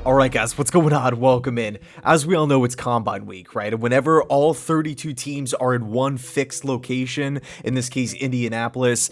Alright guys, what's going on? Welcome in. As we all know, it's Combine Week, right? And whenever all 32 teams are in one fixed location, in this case Indianapolis,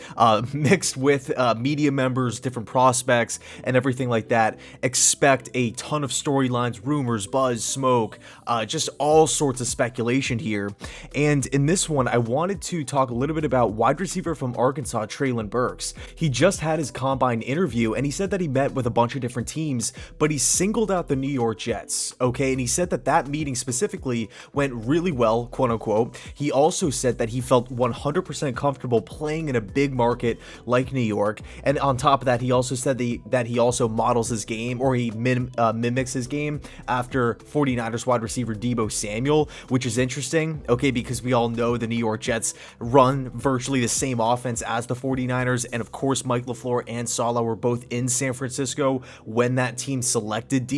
mixed with media members, different prospects, and everything like that, expect a ton of storylines, rumors, buzz, smoke, just all sorts of speculation here. And in this one, I wanted to talk a little bit about wide receiver from Arkansas, Treylon Burks. He just had his Combine interview, and he said that he met with a bunch of different teams, but he singled out the New York Jets, okay? And he said that that meeting specifically went really well, quote unquote. He also said that he felt 100% comfortable playing in a big market like New York. And on top of that, he also said that he also models his game, or he mimics his game after 49ers wide receiver Deebo Samuel, which is interesting, okay? Because we all know the New York Jets run virtually the same offense as the 49ers. And of course, Mike LaFleur and Saleh were both in San Francisco when that team selected Deebo.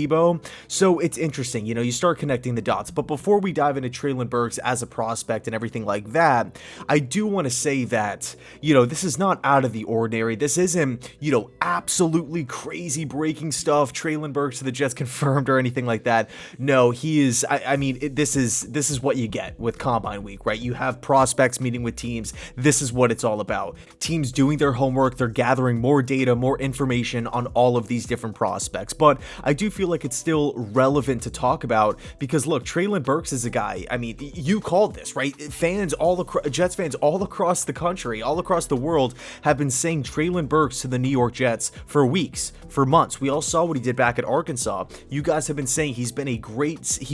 So it's interesting, you know, you start connecting the dots. But before we dive into Treylon Burks as a prospect and everything like that, I do want to say that, you know, this is not out of the ordinary. This isn't, you know, absolutely crazy breaking stuff, Treylon Burks to the Jets confirmed or anything like that. No, he is, this is what you get with Combine Week, right? You have prospects meeting with teams. This is what it's all about. Teams doing their homework. They're gathering more data, more information on all of these different prospects. But I do feel like it's still relevant to talk about because look, Treylon Burks is a guy, I mean, you called this, right? Jets fans all across the country, all across the world have been saying Treylon Burks to the New York Jets for weeks, for months. We all saw what he did back at Arkansas. You guys have been saying he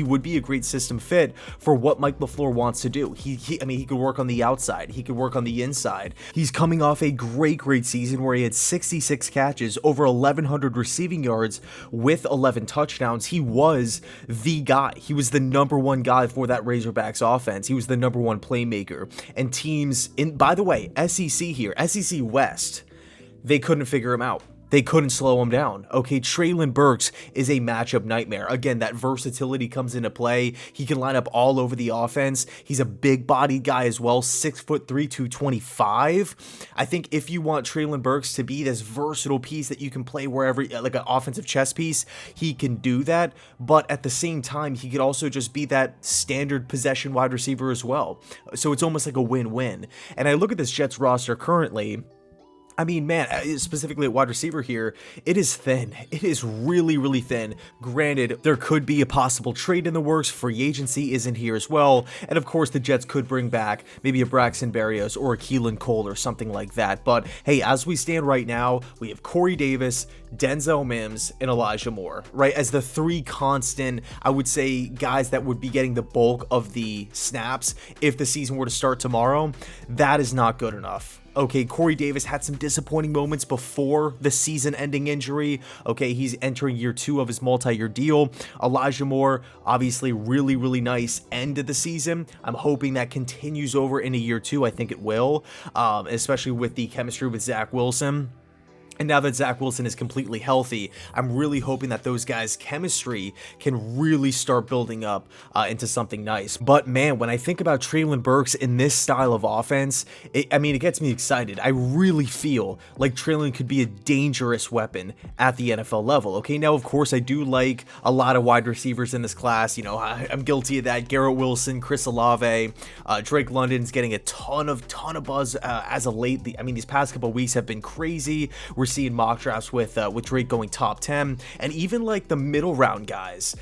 would be a great system fit for what Mike LaFleur wants to do. He could work on the outside. He could work on the inside. He's coming off a great season where he had 66 catches, over 1,100 receiving yards with 11 touchdowns. He was the guy. He was the number one guy for that Razorbacks offense. He was the number one playmaker. And teams by the way, SEC here, SEC West, they couldn't figure him out. They couldn't slow him down. Okay, Treylon Burks is a matchup nightmare. Again, that versatility comes into play. He can line up all over the offense. He's a big-bodied guy as well, 6'3", 225. I think if you want Treylon Burks to be this versatile piece that you can play wherever, like an offensive chess piece, he can do that. But at the same time, he could also just be that standard possession wide receiver as well. So it's almost like a win-win. And I look at this Jets roster currently, I mean, man, specifically at wide receiver here, it is thin. It is really thin. Granted, there could be a possible trade in the works. Free agency isn't here as well. And of course, the Jets could bring back maybe a Braxton Berrios or a Keelan Cole or something like that. But hey, as we stand right now, we have Corey Davis, Denzel Mims, and Elijah Moore, right? As the three constant, I would say, guys that would be getting the bulk of the snaps if the season were to start tomorrow. That is not good enough. Okay, Corey Davis had some disappointing moments before the season-ending injury. Okay, he's entering year 2 of his multi-year deal. Elijah Moore, obviously really nice end of the season. I'm hoping that continues over into year 2. I think it will, especially with the chemistry with Zach Wilson. And now that Zach Wilson is completely healthy, I'm really hoping that those guys' chemistry can really start building up into something nice. But man, when I think about Treylon Burks in this style of offense, it gets me excited. I really feel like Treylon could be a dangerous weapon at the NFL level. Okay, now of course I do like a lot of wide receivers in this class. You know, I'm guilty of that. Garrett Wilson, Chris Olave, Drake London's getting a ton of buzz as of late. These past couple of weeks have been crazy. We're seeing mock drafts with Drake going top 10, and even like the middle round guys,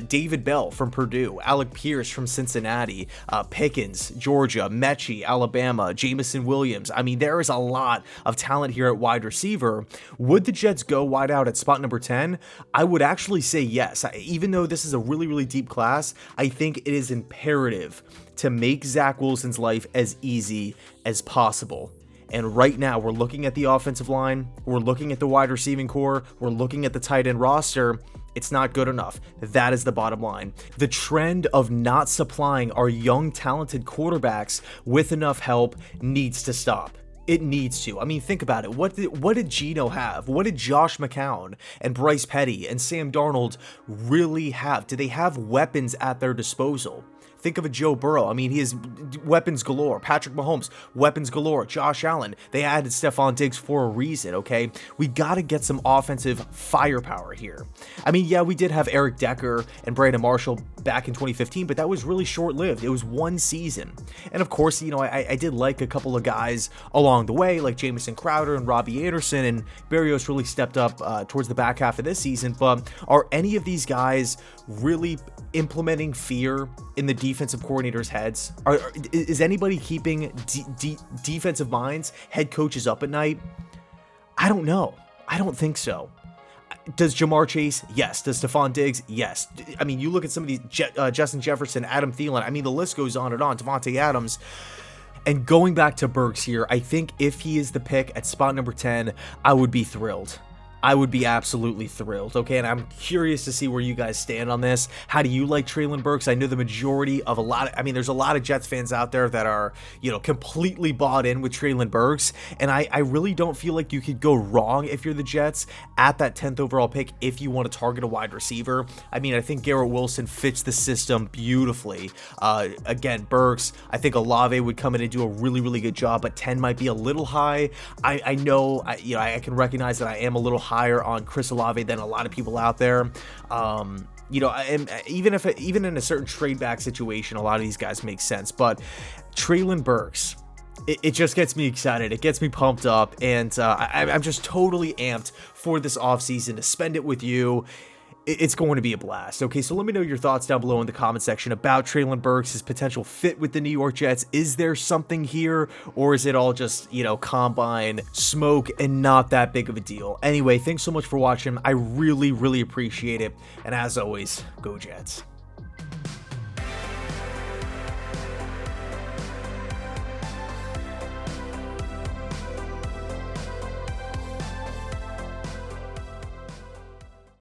David Bell from Purdue, Alec Pierce from Cincinnati, Pickens, Georgia, Mechie, Alabama, Jamison Williams. I mean, there is a lot of talent here at wide receiver. Would the Jets go wide out at spot number 10? I would actually say yes. Even though this is a really deep class, I think it is imperative to make Zach Wilson's life as easy as possible. And right now, we're looking at the offensive line, we're looking at the wide receiving core, we're looking at the tight end roster. It's not good enough. That is the bottom line. The trend of not supplying our young, talented quarterbacks with enough help needs to stop. It needs to. I mean, think about it. What did Geno have? What did Josh McCown and Bryce Petty and Sam Darnold really have? Did they have weapons at their disposal? Think of a Joe Burrow. I mean, he has weapons galore. Patrick Mahomes, weapons galore. Josh Allen. They added Stephon Diggs for a reason, okay? We got to get some offensive firepower here. I mean, yeah, we did have Eric Decker and Brandon Marshall back in 2015, but that was really short-lived. It was one season. And of course, you know, I did like a couple of guys along the way, like Jamison Crowder and Robbie Anderson, and Berrios really stepped up towards the back half of this season. But are any of these guys really implementing fear in the defensive coordinators' heads? Is anybody keeping defensive minds, head coaches up at night? I don't know. I don't think so. Does Jamar Chase? Yes. Does Stephon Diggs? Yes. I mean, you look at some of these, Justin Jefferson, Adam Thielen. I mean, the list goes on and on. Devontae Adams. And going back to Burks here, I think if he is the pick at spot number 10, I would be thrilled. I would be absolutely thrilled, okay? And I'm curious to see where you guys stand on this. How do you like Treylon Burks? I know the majority of there's a lot of Jets fans out there that are, you know, completely bought in with Treylon Burks, and I really don't feel like you could go wrong if you're the Jets at that 10th overall pick if you want to target a wide receiver. I mean, I think Garrett Wilson fits the system beautifully. Again, Burks, I think Olave would come in and do a really, really good job, but 10 might be a little high. I know, I can recognize that I am a little higher on Chris Olave than a lot of people out there. You know, and even in a certain trade back situation, a lot of these guys make sense. But Treylon Burks, it just gets me excited. It gets me pumped up, and I'm just totally amped for this offseason to spend it with you. It's going to be a blast. Okay, so let me know your thoughts down below in the comment section about Treylon Burks, his potential fit with the New York Jets. Is there something here, or is it all just, you know, combine smoke and not that big of a deal? Anyway, thanks so much for watching. I really, really appreciate it. And as always, go Jets.